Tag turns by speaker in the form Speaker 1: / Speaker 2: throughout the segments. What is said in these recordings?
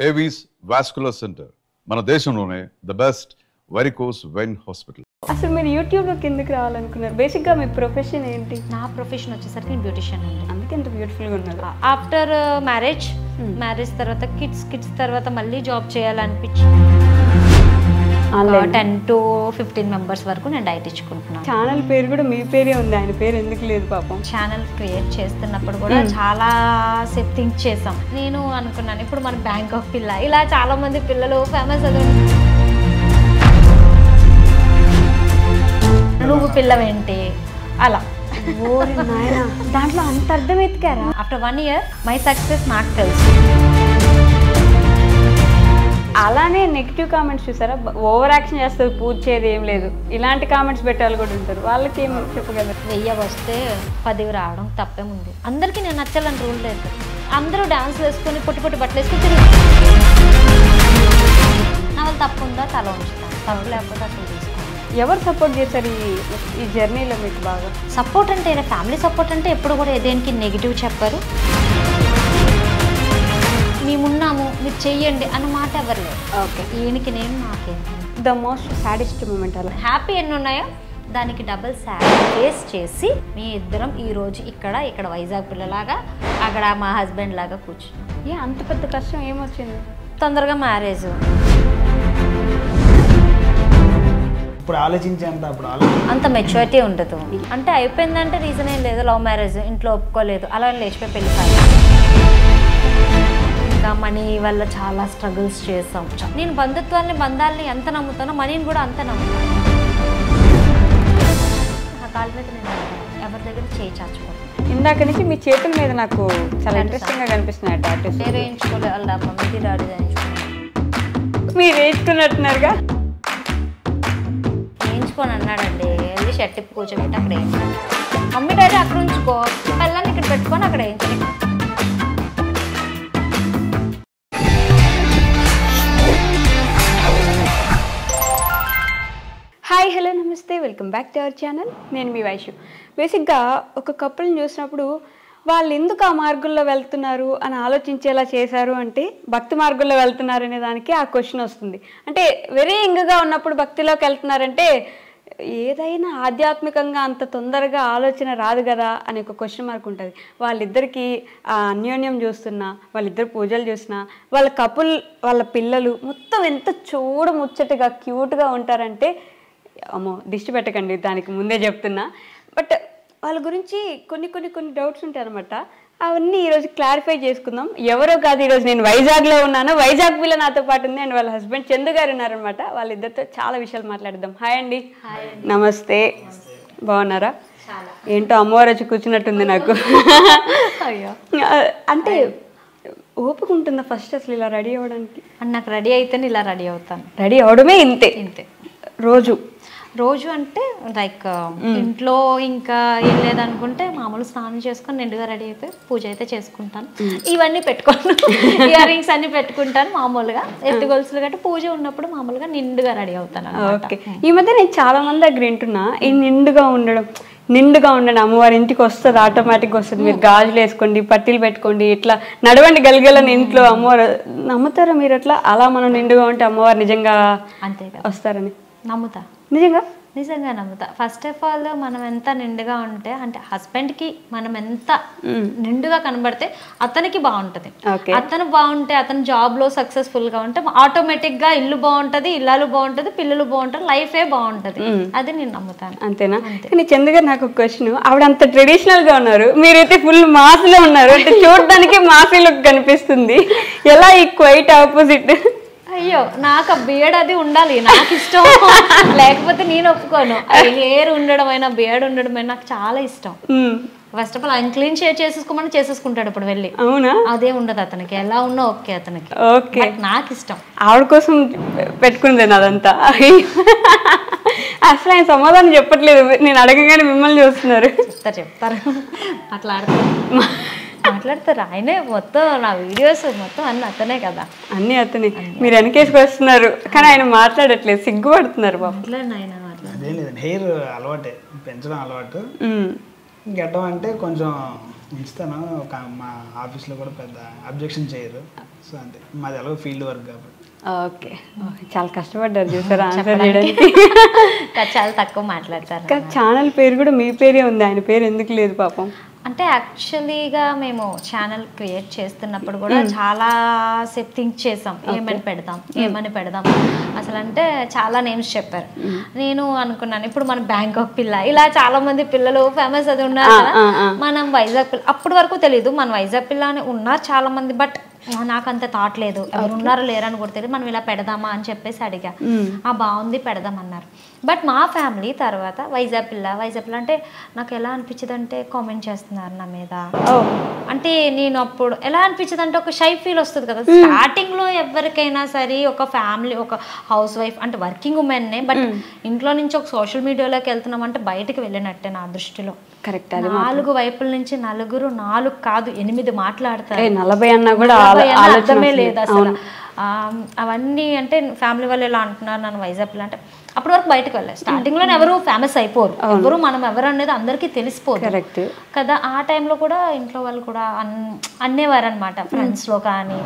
Speaker 1: Avis vascular centre మన దేశంలోనే the best varicose vein hospital.
Speaker 2: అసలు మీరు యూట్యూబ్లోకి ఎందుకు రావాలనుకున్నారు? బేసిక్గా మీ ప్రొఫెషన్ ఏంటి?
Speaker 3: నా ప్రొఫెషన్ వచ్చేసరికి నేను బ్యూటిషియన్ అండి.
Speaker 2: అందుకే ఎంత బ్యూటిఫుల్గా ఉన్నారు.
Speaker 3: ఆఫ్టర్ మ్యారేజ్ తర్వాత కిడ్స్ తర్వాత మళ్ళీ జాబ్ చేయాలనిపించింది. 10 to 15 మెంబర్స్ వరకు నేను డైట్ ఇచ్చుకుంటున్నాను.
Speaker 2: ఛానల్ పేరు కూడా మీ పేరే ఉంది, ఆయన పేరు ఎందుకు లేదు పాపం?
Speaker 3: ఛానల్ క్రియేట్ చేస్తున్నప్పుడు కూడా చాలా సేపు థింక్ చేసాం. నేను అనుకున్నాను ఇప్పుడు మన బ్యాంక్ ఆఫ్ పిల్ల ఇలా చాలా మంది పిల్లలు ఫేమస్ అవుతుంది, నువ్వు పిల్లవేంటి అలా.
Speaker 2: దాంట్లో అంత అర్థం ఎత్తుకారా?
Speaker 3: ఆఫ్టర్ 1 year మై సక్సెస్ నాకు తెలుసు.
Speaker 2: అలానే నెగిటివ్ కామెంట్స్ చూసారా? ఓవర్ యాక్షన్ చేస్తారు, పూజ చేయదు ఏం లేదు, ఇలాంటి కామెంట్స్ పెట్టాలి కూడా ఉంటారు. వాళ్ళకి ఏం చెప్పగలరు?
Speaker 3: 1000 వస్తే 10 రావడం తప్పేముంది. అందరికీ నేను నచ్చాలని రూల్ లేదు. అందరూ డాన్స్ వేసుకొని పొట్టి బట్టలు వేసుకొని తిరిగి నా వాళ్ళు తప్పు ఉందా తల ఉంచుతాను, తప్పు లేకపోతే అసలు తీసుకోండి.
Speaker 2: ఎవరు సపోర్ట్ చేశారు ఈ జర్నీలో మీకు బాగా?
Speaker 3: సపోర్ట్ అంటే ఫ్యామిలీ సపోర్ట్ అంటే ఎప్పుడు కూడా దేనికి నెగిటివ్ చెప్పరు. మేమున్నాము మీరు చెయ్యండి అన్న మాట ఎవరు లేదు.
Speaker 2: ఓకే,
Speaker 3: ఈయనకి నేను నాకేం
Speaker 2: ద మోస్ట్ సాడెస్ట్ మూమెంట్ అలా
Speaker 3: హ్యాపీ ఎన్ని ఉన్నాయో దానికి డబుల్ సాడ్ ఫేస్ చేసి మీ ఇద్దరం ఈరోజు ఇక్కడ వైజాగ్ పిల్లలాగా అక్కడ మా హస్బెండ్ లాగా కూర్చున్నాం.
Speaker 2: అంత పెద్ద కష్టం ఏమొచ్చింది?
Speaker 3: తొందరగా మ్యారేజ్.
Speaker 4: ఇప్పుడు ఆలోచించేంత
Speaker 3: అంత మెచ్యూరిటీ ఉండదు. అంటే అయిపోయిందంటే రీజన్ ఏం లేదు, లవ్ మ్యారేజ్, ఇంట్లో ఒప్పుకోలేదు, అలా లేచిపోయి పెళ్లి కాదు. ఇంకా మనీ వల్ల చాలా స్ట్రగుల్స్ చేసాం. నేను బంధాలని ఎంత నమ్ముతానో మనీని కూడా అంత నమ్ముతాను. ఆ కాళ్ళ మీద నేను ఎవరి దగ్గర చేయి చాచుకోను.
Speaker 2: ఇందాక నుంచి మీ చేతుల మీద నాకు చాలా ఇంట్రెస్టింగ్గా కనిపిస్తున్నాయి టాటూస్.
Speaker 3: వేరే వేయించుకోలేదు, వాళ్ళ మమ్మీ డాడీ వేయించుకున్నాను.
Speaker 2: మీరు వేయించుకున్నట్టున్నారుగా?
Speaker 3: వేయించుకొని అన్నాడండి, వెళ్ళి షర్ట్ ఇప్పి కూర్చోబెట్టి అక్కడ వేయించు, మమ్మీ డాడీ అక్కడ ఉంచుకో, పిల్లల్ని ఇక్కడ పెట్టుకొని అక్కడ వేయించు.
Speaker 2: హాయ్, హలో, నమస్తే, welcome back to our channel. నేను మీ వైషు. బేసిక్గా ఒక కపుల్ని చూసినప్పుడు వాళ్ళు ఎందుకు ఆ మార్గంలో వెళ్తున్నారు అని ఆలోచించేలా చేశారు అంటే భక్తి మార్గంలో వెళ్తున్నారు అనే దానికి ఆ క్వశ్చన్ వస్తుంది. అంటే వెరీ యంగ్గా ఉన్నప్పుడు భక్తిలోకి వెళ్తున్నారంటే ఏదైనా ఆధ్యాత్మికంగా అంత తొందరగా ఆలోచన రాదు కదా అనే ఒక క్వశ్చన్ మార్క్ ఉంటుంది. వాళ్ళిద్దరికీ ఆ అన్యోన్యం చూస్తున్నా, వాళ్ళిద్దరు పూజలు చూసినా, వాళ్ళ కపుల్, వాళ్ళ పిల్లలు మొత్తం ఎంత చూడముచ్చటగా క్యూట్గా ఉంటారంటే అమ్మో దిష్టి పెట్టకండి, దానికి ముందే చెప్తున్నా. బట్ వాళ్ళ గురించి కొన్ని డౌట్స్ ఉంటాయి అనమాట. అవన్నీ ఈరోజు క్లారిఫై చేసుకుందాం. ఎవరో కాదు, ఈరోజు నేను వైజాగ్లో ఉన్నాను, వైజాగ్ పిల్ల నాతో పాటు ఉంది, అండ్ వాళ్ళ హస్బెండ్ చందు గారు ఉన్నారనమాట. వాళ్ళిద్దరితో చాలా విషయాలు మాట్లాడదాం. హాయ్ అండి. నమస్తే, బాగున్నారా? ఏంటో అమ్మవారు వచ్చి కూర్చున్నట్టుంది నాకు. అంటే ఓపిక ఉంటుందా ఫస్ట్ అసలు ఇలా రెడీ అవ్వడానికి?
Speaker 3: నాకు రెడీ అయితేనే ఇలా రెడీ అవుతాను.
Speaker 2: రెడీ అవడమే ఇంతే రోజు అంటే లైక్ ఇంట్లో ఇంకా ఏం లేదనుకుంటే మామూలు స్నానం చేసుకొని నిండుగా రెడీ అయిపోయి పూజ అయితే చేసుకుంటాను. ఇవన్నీ పెట్టుకోను, ఇయర్ రింగ్స్ అన్ని పెట్టుకుంటాను మామూలుగా, ఎత్తు గొలుసులు గట్టి పూజ ఉన్నప్పుడు మామూలుగా నిండుగా రెడీ అవుతాను. ఓకే, ఈ మధ్య నేను చాలా మంది దగ్గర వింటున్నా ఈ నిండుగా ఉండండి, అమ్మవారి ఇంటికి వస్తుంది, ఆటోమేటిక్గా వస్తుంది, మీరు గాజులు వేసుకోండి, పట్టీలు పెట్టుకోండి, ఇట్లా నడవండి గలగలని ఇంట్లో అమ్మవారు. నమ్ముతారా మీరు అట్లా? అలా మనం నిండుగా ఉంటే అమ్మవారు నిజంగా
Speaker 3: అంతే
Speaker 2: వస్తారని
Speaker 3: నమ్ముతా. నిజంగా నమ్ముతా. ఫస్ట్ ఆఫ్ ఆల్ మనం ఎంత నిండుగా ఉంటే అంటే హస్బెండ్కి మనం ఎంత నిండుగా కనబడితే అతనికి బాగుంటుంది. అతను బాగుంటే, అతను జాబ్లో సక్సెస్ఫుల్గా ఉంటే ఆటోమేటిక్గా ఇల్లు బాగుంటుంది, ఇల్లాలు బాగుంటుంది, పిల్లలు బాగుంటుంది, లైఫే బాగుంటుంది. అది నేను నమ్ముతాను.
Speaker 2: అంతేనా? కానీ చందు గారు నాకు ఒక క్వశ్చన్, ఆవిడ అంత ట్రెడిషనల్గా ఉన్నారు, మీరైతే ఫుల్ మాస్లో ఉన్నారు. అంటే చూడడానికి మాసీ లుక్ కనిపిస్తుంది. ఎలా ఈ క్వైట్ ఆపోజిట్?
Speaker 3: అయ్యో, నాకు ఆ బియర్డ్ అది ఉండాలి, నాకు ఇష్టం, లేకపోతే నేను ఒప్పుకోను. హెయిర్ ఉండడమైనా బియర్డ్ ఉండడమైనా నాకు చాలా ఇష్టం. ఫస్ట్ ఆఫ్ ఆల్ ఆయన క్లీన్ షేవ్ చేసేసుకోమని చేసేసుకుంటాడు ఇప్పుడు వెళ్ళి.
Speaker 2: అవునా?
Speaker 3: అదే ఉండదు అతనికి, ఎలా ఉన్నా ఓకే అతనికి.
Speaker 2: ఓకే,
Speaker 3: నాకు ఇష్టం.
Speaker 2: ఆవిడ కోసం పెట్టుకుంది అదంతా. అసలు ఆయన సమాధానం చెప్పట్లేదు, నేను అడగగానే మిమ్మల్ని చూస్తున్నారు.
Speaker 3: చెప్తారు మాట్లాడతారు ఆయనే. మొత్తం నా వీడియోస్ మొత్తం అన్ని అతనే కదా.
Speaker 2: అన్ని అతనే. మీరు వెనకేసుకు వస్తున్నారు కానీ ఆయన మాట్లాడట్లేదు, సిగ్గుపడుతున్నారు బాబు.
Speaker 4: అదేం లేదండి, హెయిర్ అలవాటే, పెంచడం అలవాటు. గడ్డం అంటే కొంచెం ఉంచుతాను. మా ఆఫీస్లో కూడా పెద్ద అబ్జెక్షన్ చేయరు. సో అంతే, మాది ఎలాగో ఫీల్డ్ వర్క్ కాబట్టి.
Speaker 2: ఓకే, చాలా కష్టపడ్డారు చూసారా ఆన్సర్ చేయడానికి.
Speaker 3: చాలా తక్కువ మాట్లాడతారు.
Speaker 2: ఛానల్ పేరు కూడా మీ పేరే ఉంది, ఆయన పేరు ఎందుకు లేదు పాపం?
Speaker 3: అంటే యాక్చువల్లీగా మేము ఛానల్ క్రియేట్ చేస్తున్నప్పుడు కూడా చాలా సేపు థింక్ చేసాం, ఏమని పెడదాం అసలు. అంటే చాలా నేమ్స్ చెప్పారు. నేను అనుకున్నాను ఇప్పుడు మన బ్యాంకాక్ పిల్ల, ఇలా చాలా మంది పిల్లలు ఫేమస్ అది ఉన్నారు కదా, మనం వైజాగ్ పిల్ల. అప్పటి వరకు తెలీదు మన వైజాగ్ పిల్ల అని ఉన్నారు చాలా మంది, బట్ నాకు అంత థాట్ లేదు, ఎవరు ఉన్నారో లేరని కూడా తెలియదు. మనం ఇలా పెడదామా అని చెప్పేసి అడిగా, బాగుంది పెడదామన్నారు. బట్ మా ఫ్యామిలీ తర్వాత వైజాగ్ పిల్ల అంటే నాకు ఎలా అనిపించింది అంటే కామెంట్ చేస్తున్నారు నా మీద. అంటే నేను అప్పుడు ఎలా అనిపించింది అంటే ఒక షై ఫీల్ వస్తుంది కదా స్టార్టింగ్ లో ఎవరికైనా సరే. ఒక ఫ్యామిలీ, ఒక హౌస్ వైఫ్ అంటే వర్కింగ్ ఉమెన్నే, బట్ ఇంట్లో నుంచి ఒక సోషల్ మీడియాలోకి వెళ్తున్నాం అంటే బయటకు వెళ్ళినట్టే నా దృష్టిలో.
Speaker 2: కరెక్ట్.
Speaker 3: 4 వైపుల నుంచి నలుగురు, 4 కాదు 8 మాట్లాడతారు.
Speaker 2: 40 అన్నా కూడా
Speaker 3: అర్థమే లేదు అసలు. అవన్నీ అంటే ఫ్యామిలీ వాళ్ళు ఎలా అంటున్నారు నన్ను వైజాగ్ పిల్ల అంటే. అప్పటి వరకు బయటకు వెళ్ళారు. స్టార్టింగ్ లో ఎవరు ఫేమస్ అయిపోరు, ఎవరు మనం ఎవరు అనేది అందరికీ తెలిసిపోదు కదా. ఆ టైంలో కూడా ఇంట్లో వాళ్ళు కూడా అనేవారు అనమాట, ఫ్రెండ్స్ లో కానీ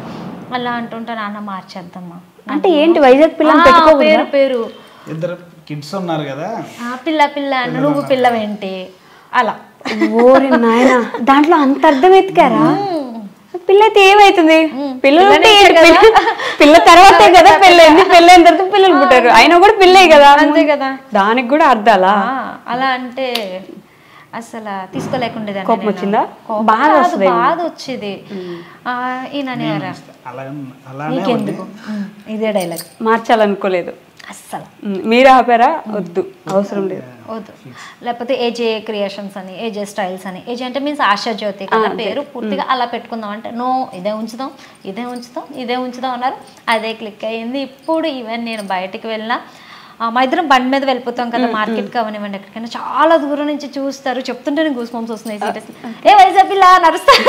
Speaker 3: అలా అంటుంటే నాన్న మార్చేద్దామా
Speaker 2: అంటే ఏంటి వైజాగ్ పిల్ల
Speaker 3: పేరు.
Speaker 4: ఇద్దరు కిడ్స్ ఉన్నారు కదా,
Speaker 3: పిల్ల నువ్వు పిల్లవేంటి అలా.
Speaker 2: ఓరి నాయనా, దాంట్లో అంత అర్థం ఎత్తుకారా? పిల్ల అయితే ఏమైతుంది, పిల్లలు పిల్ల తర్వాతే కదా పెళ్ళైంది, పెళ్ళైన తర్వాత పిల్లలు పుట్టారు, అయినా కూడా పిల్లే కదా,
Speaker 3: అంతే కదా.
Speaker 2: దానికి కూడా అర్థాలా?
Speaker 3: అలా అంటే అసలు తీసుకోలేకుండేదాన్ని.
Speaker 2: కోపం వచ్చిందా? బాధ
Speaker 3: వచ్చేది. ఈయన నీకెందుకు ఇదే డైలాగ్
Speaker 2: మార్చాలనుకోలేదు
Speaker 3: అస్సలు.
Speaker 2: మీరు ఆపారా? వద్దు, అవసరం లేదు,
Speaker 3: వద్దు. లేకపోతే ఏజే క్రియేషన్స్ అని, ఏజే స్టైల్స్ అని, ఏజే అంటే మీన్స్ ఆశాజ్యోతి కదా పేరు పూర్తిగా, అలా పెట్టుకుందాం అంటే నో ఇదే ఉంచుదాం అన్నారు. అదే క్లిక్ అయ్యింది. ఇప్పుడు ఈవెన్ నేను బయటికి వెళ్ళినా మా ఇద్దరం బండి మీద వెళ్ళిపోతాం కదా మార్కెట్కి అవనివ్వండి ఎక్కడికైనా, చాలా దూరం నుంచి చూస్తారు. చెప్తుంటే గూస్ బంప్స్ వస్తున్నాయి, ఏ వైజాగ్ పిల్ల నడుస్తారు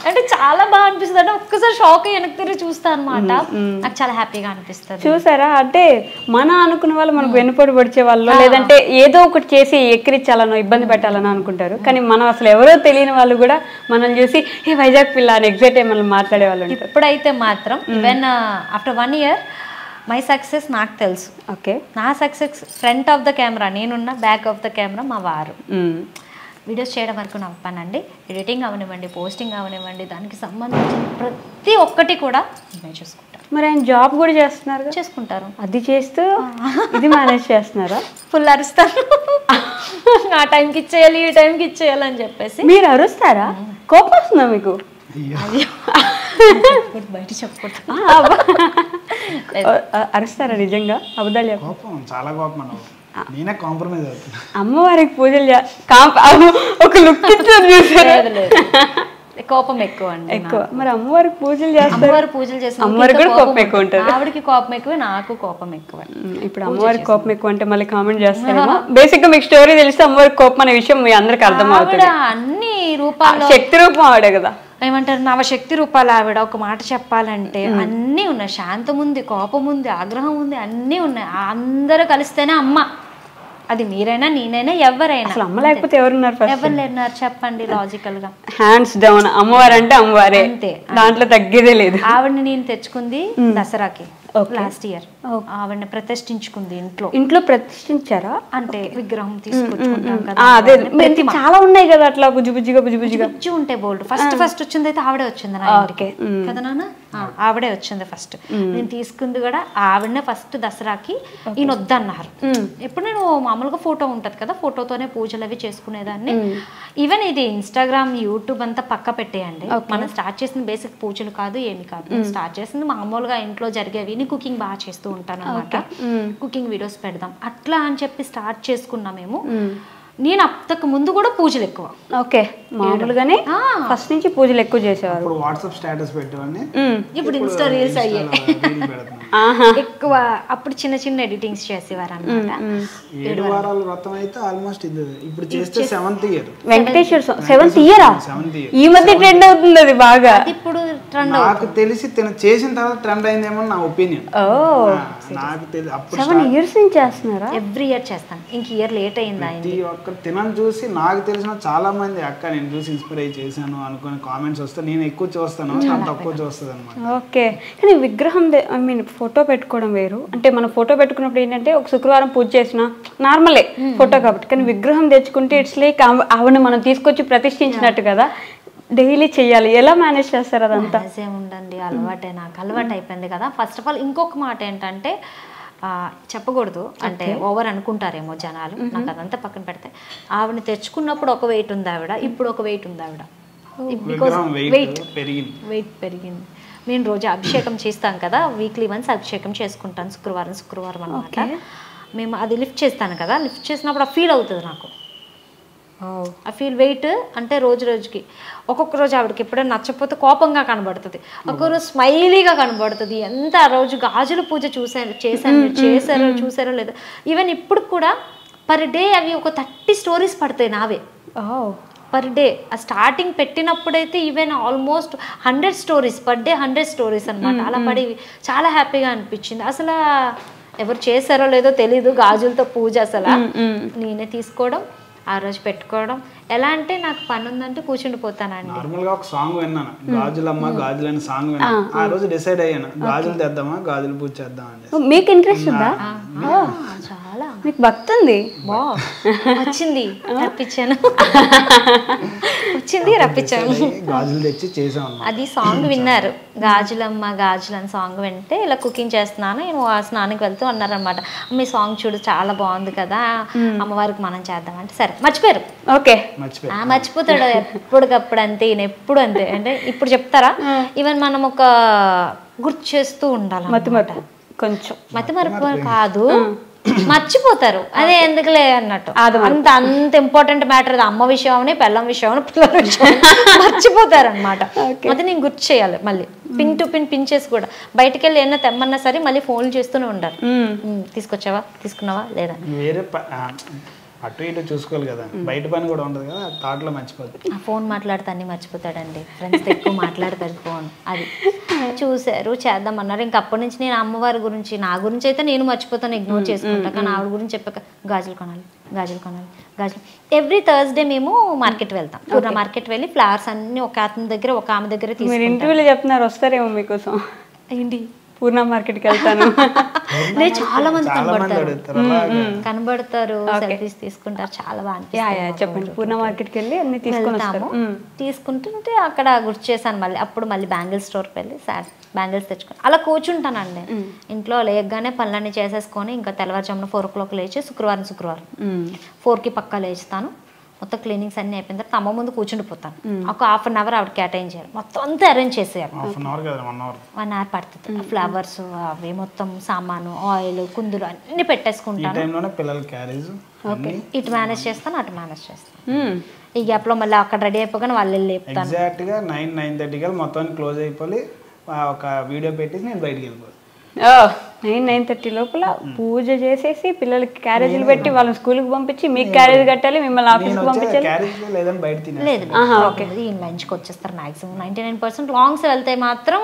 Speaker 3: అంటే చాలా బాగా అనిపిస్తుంది. అంటే ఒక్కసారి షాక్ వెనక్కి తిరిగి చూస్తాను అనమాట, నాకు చాలా హ్యాపీగా అనిపిస్తుంది.
Speaker 2: చూసారా, అంటే మన అనుకున్న వాళ్ళు మనకు వెనుపడి పడిచే వాళ్ళు, లేదంటే ఏదో ఒకటి చేసి ఎక్కిరించాలనో ఇబ్బంది పెట్టాలని అనుకుంటారు. కానీ మనం అసలు ఎవరో తెలియని వాళ్ళు కూడా మనల్ని చూసి ఏ వైజాగ్ పిల్ల అని ఎగ్జైట్ అయ్యి మనం మాట్లాడే వాళ్ళు.
Speaker 3: ఇప్పుడైతే మాత్రం even after 1 year my success నాకు తెలుసు.
Speaker 2: ఓకే, నా
Speaker 3: success front of the camera నేనున్న, బ్యాక్ ఆఫ్ ద కెమెరా మా వారు. వీడియోస్ చేయడం వరకు నా పనండి, ఎడిటింగ్ అవనివ్వండి, పోస్టింగ్ అవనివ్వండి, దానికి సంబంధించిన ప్రతి ఒక్కటి కూడా నేను చూసుకుంటాను.
Speaker 2: మరి ఆయన జాబ్ కూడా చేస్తున్నారు,
Speaker 3: చేసుకుంటారు.
Speaker 2: అది చేస్తూ ఇది మేనేజ్ చేస్తున్నారా?
Speaker 3: ఫుల్ అరుస్తాను, ఆ టైంకి ఇచ్చేయాలి ఈ టైంకి ఇచ్చేయాలి అని చెప్పేసి.
Speaker 2: మీరు అరుస్తారా? కోపం వస్తుందా మీకు?
Speaker 3: బయట చెప్పకూడదు.
Speaker 2: అరుస్తారా నిజంగా? అబద్ధాలు
Speaker 4: కోపం, చాలా కోపం. నేనే కాంప్రమైజ్ అవుతున్నా.
Speaker 2: అమ్మవారికి పూజలు ఒక లుక్ ఇచ్చారు చూసారు,
Speaker 3: కోపం ఎక్కువ అండి,
Speaker 2: ఎక్కువ. మరి అమ్మవారికి పూజలు చేస్తారు,
Speaker 3: అమ్మవారు పూజలు చేస్తారు,
Speaker 2: అమ్మవారికి కూడా కోపం ఎక్కువ ఉంటుంది.
Speaker 3: ఆవిడకి కోపం ఎక్కువ, నాకు కోపం ఎక్కువ.
Speaker 2: ఇప్పుడు అమ్మవారికి కోపం ఎక్కువ అంటే మళ్ళీ కామెంట్ చేస్తారేమో. బేసిక్ గా మీకు స్టోరీ తెలిస్తే అమ్మవారికి కోపం అనే విషయం మీ అందరికి అర్థం అవుతుంది.
Speaker 3: అన్ని రూపాల్లో
Speaker 2: శక్తి రూపం ఆవిడే కదా,
Speaker 3: ఏమంటారు నవశక్తి రూపాలు ఆవిడ. ఒక మాట చెప్పాలంటే అన్నీ ఉన్నాయి, శాంతం ఉంది, కోపం ఉంది, ఆగ్రహం ఉంది, అన్నీ ఉన్నాయి. అందరూ కలిస్తేనే అమ్మ. అది మీరైనా నేనైనా ఎవరైనా.
Speaker 2: అసలు అమ్మ లేకపోతే ఎవరున్నారు?
Speaker 3: ఎవరు లేరున్నారు చెప్పండి లాజికల్ గా.
Speaker 2: హ్యాండ్స్ డౌన్, అమ్మవారు అంటే అమ్మవారే, అంతే, దాంట్లో తగ్గేదే లేదు.
Speaker 3: ఆవిడని నేను తెచ్చుకుంది దసరాకి లాస్ట్ ఇయర్. ఆవిడని ప్రతిష్ఠించుకుంది ఇంట్లో
Speaker 2: ప్రతిష్ఠించారా? అంటే
Speaker 3: విగ్రహం తీసుకొచ్చుకుంటాం కదా,
Speaker 2: అదే చాలా ఉన్నాయి కదా అట్లా బుజ్జి బుజ్జిగా
Speaker 3: ఉంటాయి బోల్డ్. ఫస్ట్ వచ్చింది అయితే ఆవిడే వచ్చింది నా ఇంటికి కదా నాన్న, ఆవిడే వచ్చింది ఫస్ట్. నేను తీసుకుంది కూడా ఆవిడనే ఫస్ట్ దసరాకి. ఈయన వద్దన్నారు. ఇప్పుడు నేను మామూలుగా ఫోటో ఉంటది కదా, ఫోటోతోనే పూజలు అవి చేసుకునేదాన్ని. ఈవెన్ ఇది ఇన్స్టాగ్రామ్ యూట్యూబ్ అంతా పక్క పెట్టేయండి, మనం స్టార్ట్ చేసిన బేసిక్ పూజలు కాదు ఏమి కాదు. స్టార్ట్ చేసింది మామూలుగా ఇంట్లో జరిగేవి. కుకింగ్ బాగా చేస్తూ ఉంటాను అన్నమాట, కుకింగ్ వీడియోస్ పెడదాం అట్లా అని చెప్పి స్టార్ట్ చేసుకున్నా మేము. నేను అంతకు ముందు కూడా పూజలు ఎక్కువ.
Speaker 2: ఓకే, మామూలుగానే ఫస్ట్ నుంచి పూజలు ఎక్కువ చేసేవారు.
Speaker 4: వాట్సాప్ స్టేటస్ పెట్టేవాడిని,
Speaker 3: ఇప్పుడు ఇన్స్టా రీల్స్ అయ్యాయి ఎక్కువ. అప్పుడు చిన్న చిన్న ఎడిటింగ్స్ చేసేవారు అన్నమాట.
Speaker 4: 7 వారాల వ్రతం అయితే ఆల్మోస్ట్ ఇది ఇప్పుడు చేస్తే 7th year.
Speaker 2: Venkateswara 7th year ఈ మధ్య ట్రెండ్ అవుతుంది అది బాగా.
Speaker 3: ఇప్పుడు ట్రెండ్
Speaker 4: నాకు తెలిసి చేసిన తర్వాత ట్రెండ్ అయిందేమో నా ఒపీనియన్. నాకు తెలిసి
Speaker 2: 7 years నుంచి చేస్తున్నారా?
Speaker 3: ఎవ్రీ ఇయర్ చేస్తాను. ఇంక ఇయర్ లేట్ అయిందా?
Speaker 4: ఒక్క తినని చూసి నాకు తెలిసిన చాలా మంది అక్క నేను చూసి ఇన్స్పైర్ అయ్యి చేశాను అనుకుని కామెంట్స్ వస్తే నేను ఎక్కువ చూస్తాను, తను తక్కువ చూస్తుంది అనమాట.
Speaker 2: ఓకే, కానీ విగ్రహం ఐ మీన్ ఫోటో పెట్టుకోవడం వేరు. అంటే మనం ఫోటో పెట్టుకున్నప్పుడు ఏంటంటే ఒక శుక్రవారం పూజ చేసిన నార్మలే ఫోటో కాబట్టి, కానీ విగ్రహం తెచ్చుకుంటే ఇట్స్ లైక్ ఆవిడ మనం తీసుకొచ్చి ప్రతిష్ఠించినట్టు కదా, డైలీ చెయ్యాలి. ఎలా మేనేజ్ చేస్తారు అదంతా?
Speaker 3: ఉండండి, అలవాటే, నాకు అలవాటు అయిపోయింది కదా. ఫస్ట్ ఆఫ్ ఆల్ ఇంకొక మాట ఏంటంటే చెప్పకూడదు, అంటే ఓవర్ అనుకుంటారేమో జనాలు, నాకు అదంతా పక్కన పెడితే ఆవిడని తెచ్చుకున్నప్పుడు ఒక వెయిట్ ఉంది ఆవిడ, ఇప్పుడు ఒక వెయిట్ ఉంది ఆవిడ. బికాస్ వెయిట్ పెరిగింది. నేను రోజు అభిషేకం చేస్తాను కదా, వీక్లీ వన్స్ అభిషేకం చేసుకుంటాను, శుక్రవారం అనమాట. మేము అది లిఫ్ట్ చేస్తాను కదా, లిఫ్ట్ చేసినప్పుడు ఆ ఫీల్ అవుతుంది నాకు. ఆ ఫీల్ వెయిట్ అంటే రోజు రోజుకి ఒక్కొక్క రోజు ఆవిడకి ఎప్పుడైనా నచ్చకపోతే కోపంగా కనబడుతుంది, ఒక్కొక్కరోజు స్మైలీగా కనబడుతుంది. ఎంత ఆ రోజు గాజుల పూజ చూసారో లేదో. ఈవెన్ ఇప్పుడు కూడా పర్ డే అవి ఒక 30 స్టోరీస్ పడతాయి నావే పర్ డే. ఆ స్టార్టింగ్ పెట్టినప్పుడైతే even almost 100 stories per day, 100 stories అనమాట. అలా పడి చాలా హ్యాపీగా అనిపించింది. అసలు ఎవరు చేశారో లేదో తెలీదు, గాజులతో పూజ అసలు నేనే తీసుకోవడం, ఆ రోజు పెట్టుకోవడం. ఎలా అంటే నాకు పని ఉందంటే కూర్చుండిపోతానండి.
Speaker 4: నార్మల్ గా ఒక సాంగ్ విన్నాను, గాజులమ్మ గాజులు అని సాంగ్ విన్నాను. ఆ రోజు డిసైడ్ అయ్యాను, గాజులు తెద్దామా, గాజులు పూజ చేద్దాం అని.
Speaker 2: మీకు ఇంట్రెస్ట్ ఉందా?
Speaker 3: చాలా,
Speaker 2: మీకు భక్తి ఉంది.
Speaker 3: వచ్చింది రప్పించాను,
Speaker 4: గాజులు తెచ్చి చేసాం.
Speaker 3: అది సాంగ్ విన్నారు, గాజులమ్మ గాజులు అని సాంగ్ వింటే ఇలా కుకింగ్ చేస్తున్నాను, నేను స్నానానికి వెళ్తూ అన్నారనమాట. మీ సాంగ్ చూడు చాలా బాగుంది కదా, అమ్మవారికి మనం చేద్దాం అంటే సరే మర్చిపోయారు.
Speaker 2: ఓకే,
Speaker 3: మర్చిపోతాడు ఎప్పటికప్పుడు, అంతే ఈయన ఎప్పుడు అంతే. అంటే ఇప్పుడు చెప్తారా, ఈవెన్ మనం ఒక గుర్తు చేస్తూ ఉండాలి.
Speaker 2: కొంచెం
Speaker 3: మతిమరుపు కాదు, మర్చిపోతారు. అదే ఎందుకులే అన్నట్టు, అంత ఇంపార్టెంట్ మ్యాటర్ అది. అమ్మ విషయం అని, పిల్లం విషయం అని, పిల్లల విషయం మర్చిపోతారు అనమాట. అది నేను గుర్తు చేయాలి మళ్ళీ, పిన్ టు పిన్ చేసి కూడా. బయటకు వెళ్ళి ఏమన్నా తెమ్మన్నా సరే మళ్ళీ ఫోన్లు చేస్తూనే ఉండాలి. తీసుకొచ్చావా, తీసుకున్నావా లేదా,
Speaker 4: వేరే అటు ఇటు చూసుకోవాలి కదా, బయట పని కూడా ఉండదు కదా, థాట్లో మర్చిపోతుంది.
Speaker 3: ఆ ఫోన్ మాట్లాడితే అన్ని మర్చిపోతాడండి, ఫ్రెండ్స్తో ఎక్కువ మాట్లాడతాడు ఫోన్. అది చూశారు, చేద్దామన్నారు. ఇంక అప్పటి నుంచి నేను అమ్మవారి గురించి, నా గురించి అయితే నేను మర్చిపోతాను, ఇగ్నోర్ చేసుకుంటా. కానీ ఆవిడ గురించి చెప్పాక గాజులు కొనాలి. ఎవ్రీ థర్స్డే మేము మార్కెట్ వెళ్తాం, పూర్ణ మార్కెట్ వెళ్ళి ఫ్లవర్స్ అన్ని ఒక అతని దగ్గర ఒక ఆమె దగ్గర తీసుకుంటాం.
Speaker 2: ఇంటర్వ్యూలో చెప్తున్నారు, వస్తారేమో మీకోసం.
Speaker 3: ఏంటి
Speaker 2: పూర్ణ మార్కెట్కి వెళ్తాను.
Speaker 3: చాలా మంది కనబడతారు, సెల్ఫీస్ తీసుకుంటారు, చాలా బాగా.
Speaker 2: చెప్పండి, పూర్ణ మార్కెట్కి వెళ్ళి అన్ని
Speaker 3: తీసుకుంటుంటే అక్కడ గుర్తు చేశాను. అప్పుడు మళ్ళీ బ్యాంగిల్ స్టోర్కి వెళ్ళి బ్యాంగిల్స్ తెచ్చుకొని అలా కూర్చుంటానండి. ఇంట్లో లేకగానే పనులన్నీ చేసేసుకొని ఇంకా తెల్లవారుజామున 4 o'clock లేచి శుక్రవారం 4కి పక్కా లేచుతాను. మొత్తం క్లీనింగ్స్ అన్నీ అయిపోయిన తర్వాత అమ్మ ముందు కూర్చుండిపోతాను. ఒక 1/2 hour ఆవిడ కేటాయించారు, మొత్తం అంతా అరేంజ్ చేసేయాలి. 1 hour పడుతుంది. ఫ్లవర్స్ అవి మొత్తం సామాను, ఆయిల్, కుందులు అన్ని పెట్టేసుకుంటాను. ఇటు మేనేజ్ చేస్తాను, అటు మేనేజ్ చేస్తాను. ఈ గ్యాప్ లో మళ్ళీ అక్కడ రెడీ అయిపోగానే వాళ్ళు వెళ్ళి చెప్తాను.
Speaker 4: ఎగ్జాక్ట్గా 9:30 మొత్తం క్లోజ్ అయిపోయి ఒక వీడియో పెట్టి నేను బయటికి వెళ్ళిపోతాను.
Speaker 2: 9:30 లోపల పూజ చేసేసి పిల్లలకి క్యారేజీలు పెట్టి వాళ్ళని స్కూల్కి పంపించి మీకు క్యారేజ్ కట్టాలి, మిమ్మల్ని ఆఫీస్కి పంపించాలి.
Speaker 3: లేదు, లంచ్కి వచ్చేస్తారు మాక్సిమం. 99% లాంగ్స్ వెళ్తే మాత్రం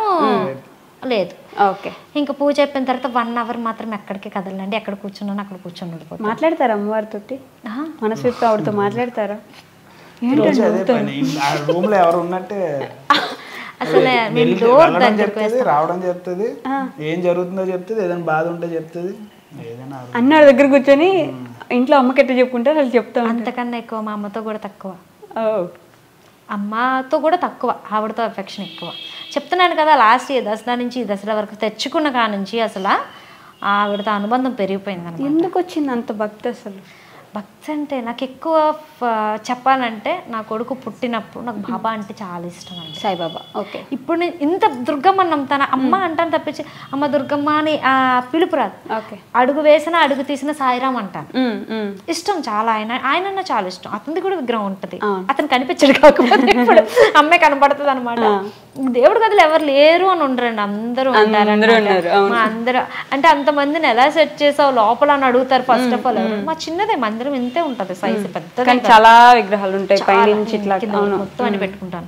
Speaker 3: లేదు.
Speaker 2: ఓకే,
Speaker 3: ఇంకా పూజ అయిపోయిన తర్వాత 1 hour మాత్రం ఎక్కడికి కదలండి, ఎక్కడ కూర్చున్నాను అక్కడ కూర్చొని ఉండిపోతాను.
Speaker 2: మాట్లాడతారా అమ్మవారితో? మనస్వితో ఆవిడతో మాట్లాడతారా?
Speaker 4: రూమ్ లో ఎవరు ఉన్నట్టే
Speaker 3: అసలు
Speaker 4: రావడం చెప్తుంది, ఏం జరుగుతుందో చెప్తుంది, ఏదైనా బాధ ఉంటే చెప్తుంది.
Speaker 2: అన్న దగ్గర కూర్చొని ఇంట్లో అమ్మకి ఎట్లా చెప్పుకుంటారు వాళ్ళు చెప్తాం.
Speaker 3: అంతకన్నా ఎక్కువ మా అమ్మతో కూడా తక్కువ, అమ్మతో కూడా తక్కువ, ఆవిడతో ఎఫెక్షన్ ఎక్కువ. చెప్తున్నాను కదా, లాస్ట్ ఇయర్ దసరా నుంచి ఈ దసరా వరకు తెచ్చుకున్న కాడ నుంచి అసలు ఆవిడతో అనుబంధం పెరిగిపోయింది అన్నమాట.
Speaker 2: ఎందుకు వచ్చింది అంత భక్తి? అసలు
Speaker 3: భక్తి అంటే నాకు ఎక్కువ చెప్పాలంటే, నా కొడుకు పుట్టినప్పుడు నాకు బాబా అంటే చాలా ఇష్టం అండి,
Speaker 2: సాయిబాబా. ఓకే,
Speaker 3: ఇప్పుడు నేను ఇంత దుర్గమ్మని నమ్ముతాను, అమ్మ అంటాను తప్పించి అమ్మ దుర్గమ్మ అని పిలుపు రాదు.
Speaker 2: ఓకే,
Speaker 3: అడుగు వేసిన అడుగు తీసిన సాయిరామ్ అంటాను. ఇష్టం చాలా, ఆయన చాలా ఇష్టం. అతనిది కూడా విగ్రహం ఉంటుంది, అతను కనిపించడు, కాకపోతే ఇప్పుడు అమ్మే కనపడుతుంది అనమాట. దేవుడి గదిలో ఎవరు లేరు అని ఉండరండి, అందరూ ఉంటారు. అందరూ అంటే అంతమందిని ఎలా సెట్ చేసావు లోపల అని అడుగుతారు ఫస్ట్ ఆఫ్ ఆల్. మా చిన్నదే మందిరం ఇంతే ఉంటది సైజు, పెద్ద
Speaker 2: చాలా విగ్రహాలు ఉంటాయి, పైనుంచి
Speaker 3: మొత్తం అని పెట్టుకుంటాను.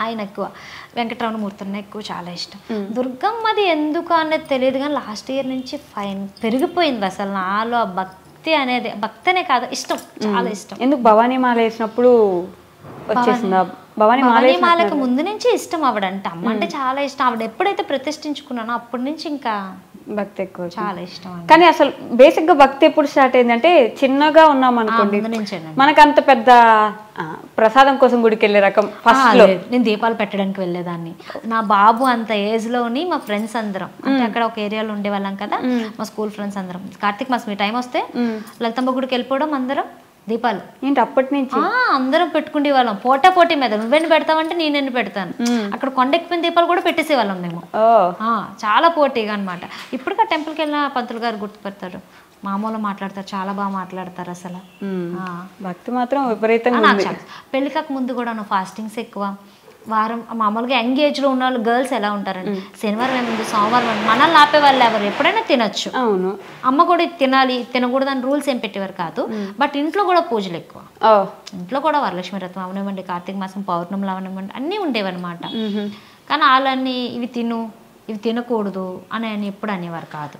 Speaker 3: ఆయన ఎక్కువ వెంకటరమణ మూర్తి ఎక్కువ చాలా ఇష్టం. దుర్గమ్మది ఎందుకు అనేది తెలియదు కానీ లాస్ట్ ఇయర్ నుంచి ఫైన్ పెరిగిపోయింది అసలు నాలో ఆ భక్తి భక్తి అనేది భక్తి అనే కాదు, ఇష్టం, చాలా ఇష్టం.
Speaker 2: ఎందుకు భవానీ మాల వేసినప్పుడు వచ్చేసిందా? భవానీ
Speaker 3: మాలకు ముందు నుంచి ఇష్టం ఆవిడంటే, అమ్మ అంటే చాలా ఇష్టం. ఆవిడ ఎప్పుడైతే ప్రతిష్ఠించుకున్నానో అప్పటి నుంచి ఇంకా
Speaker 2: భక్తి ఎక్కువ,
Speaker 3: చాలా ఇష్టం.
Speaker 2: కానీ అసలు బేసిక్ గా భక్తి ఎప్పుడు స్టార్ట్ అయిందంటే చిన్నగా ఉన్నాం అనుకోండి, మనకు అంత పెద్ద ప్రసాదం కోసం గుడికి వెళ్ళే రకం ఫస్ట్ లో.
Speaker 3: నేను దీపాలు పెట్టడానికి వెళ్ళేదాన్ని. నా బాబు అంత ఏజ్ లోని మా ఫ్రెండ్స్ అందరం అంటే అక్కడ ఒక ఏరియాలో ఉండేవాళ్ళం కదా, మా స్కూల్ ఫ్రెండ్స్ అందరం కార్తీక మాసం ఈ టైం వస్తే లలితమ్మ గుడికి వెళ్ళిపోవడం, అందరం దీపాలు
Speaker 2: ఏంటి అప్పటి నుంచి
Speaker 3: అందరం పెట్టుకునే వాళ్ళం. పోటీ మీద నువ్వెన్ని పెడతావంటే నేనెన్ని పెడతాను. అక్కడ కొండెక్కిపోయిన దీపాలు కూడా పెట్టేసేవాళ్ళం మేము, చాలా పోటీగా అనమాట. ఇప్పటికి ఆ టెంపుల్కి వెళ్ళిన పంతులు గారు గుర్తుపెడతారు, మామూలు మాట్లాడతారు, చాలా బాగా మాట్లాడతారు. అసలు
Speaker 2: భక్తి మాత్రం విపరీతంగా.
Speaker 3: పెళ్లి కాక ముందు కూడా ఫాస్టింగ్స్ ఎక్కువ. వారం మామూలుగా యంగ్ ఏజ్ లో ఉన్న వాళ్ళు గర్ల్స్ ఎలా ఉంటారండి, శనివారం ఏముంది సోమవారం ఏముంది, మనల్ని ఆపే వాళ్ళు ఎవరు, ఎప్పుడైనా తినొచ్చు.
Speaker 2: అవును,
Speaker 3: అమ్మ కూడా తినాలి తినకూడదు అని రూల్స్ ఏం పెట్టేవారు కాదు. బట్ ఇంట్లో కూడా పూజలు ఎక్కువ. ఇంట్లో కూడా వరలక్ష్మి వ్రతం అవనివ్వండి, కార్తీక మాసం పౌర్ణములు అవనివ్వండి, అన్నీ ఉండేవన్నమాట. కానీ వాళ్ళని ఇవి తిను ఇవి తినకూడదు అని ఎప్పుడు అనేవారు కాదు.